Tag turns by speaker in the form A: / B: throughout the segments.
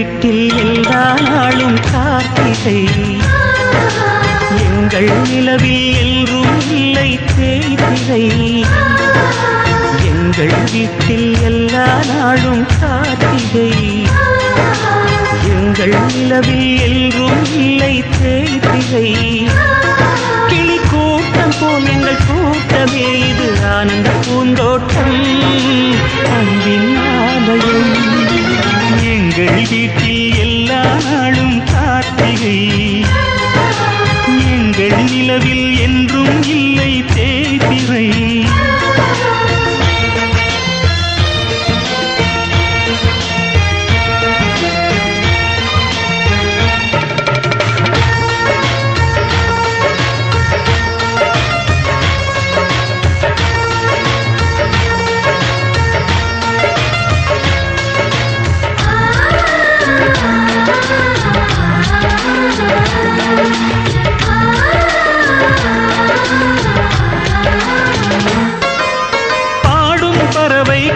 A: வீட்டில் எல்லா நாளும் கார்த்திகை, எங்கள் நிலவில் என்றும் இல்லை தேய்திரை. எங்கள் வீட்டில் எல்லா நாளும் கார்த்திகை, எங்கள் நிலவில் என்றும் இல்லை தேய்திரை. கிளி கூட்டம் போல் எங்கள் கூட்டமே இது ஆனந்த பூந்தோட்டம், அன்பின் ஆலயம். எங்கள் வீட்டில் எல்லா நாளும் கார்த்திகை, எங்கள் நிலவில் என்றும் இல்லை தேய்திரை.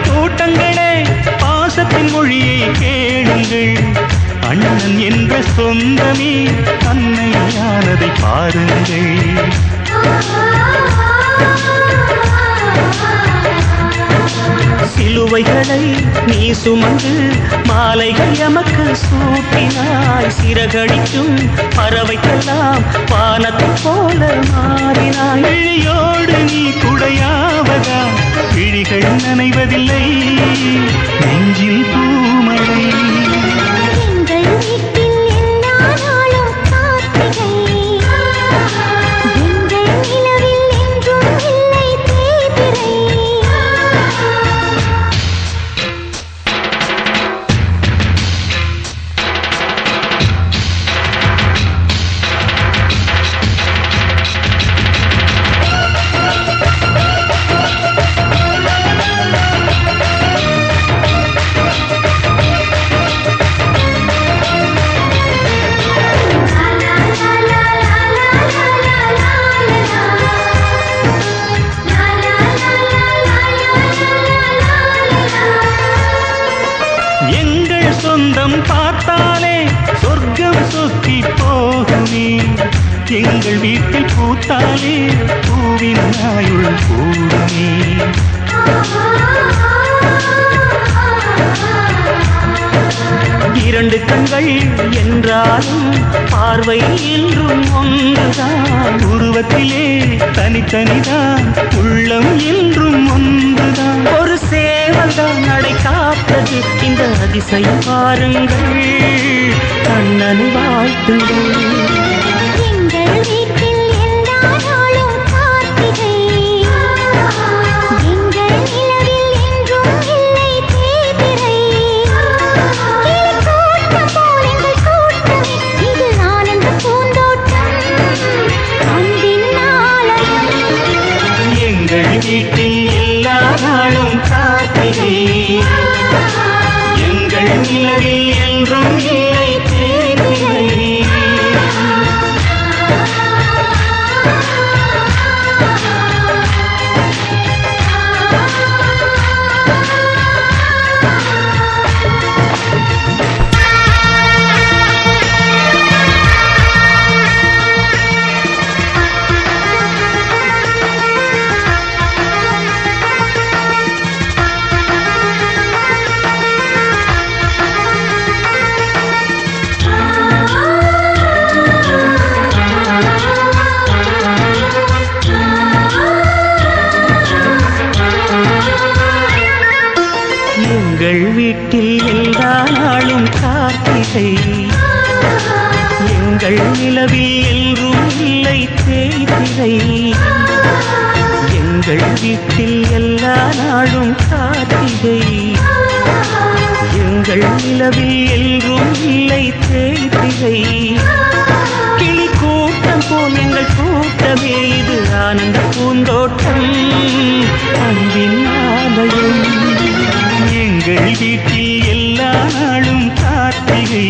A: கூட்டங்களே பாசத்தின் மொழியை கேளுங்கள், அண்ணன் என்ற சொந்தமே அன்னையானதை பாருங்கள். சிலுவைகளை நீ சுமந்து மாலைகள் எமக்கு சூட்டினாய், சிறகடிக்கும் பறவைக்கெல்லாம் வானத்தை போல மாறினாய். விழியோடு நீ குடையாவதா, விழிகள் நனைவதில்லை நெஞ்சில் பூமழை. சொந்தம் பார்த்தாலே சொர்க்கம் சொத்தி போகுமே, எங்கள் வீட்டில் பூத்தாலே பூவின் நாயுள் கூடுமே. இரண்டு கண்கள் என்றாலும் பார்வை என்றும் ஒன்றுதான், உருவத்திலே தனித்தனிதான் உள்ளம் என்றும் ஒன்றுதான். ஒரு சேவல்தான் நடை காப்பது இந்த அதிசயம் பாருங்கள், கண்ணனை வாழ்த்துங்கள். வீட்டில் எல்லா நாளும் கார்த்திகை, எங்கள் நிலவில் என்றும் இல்லை தேய்திரை. எங்கள் வீட்டில் எல்லா நாளும் கார்த்திகை, எங்கள் நிலவில் என்றும் இல்லை தேய்திரை. எங்கள் வீட்டில் எல்லா நாளும் கார்த்திகை, எங்கள் நிலவில் என்றும் இல்லை தேய்திரை. கிளி கூட்டம் போல் எங்கள் கூட்டமே இது ஆனந்த பூந்தோட்டம், அன்பின் ஆலயம். எங்கள் வீட்டில் எல்லா நாளும் கார்த்திகை.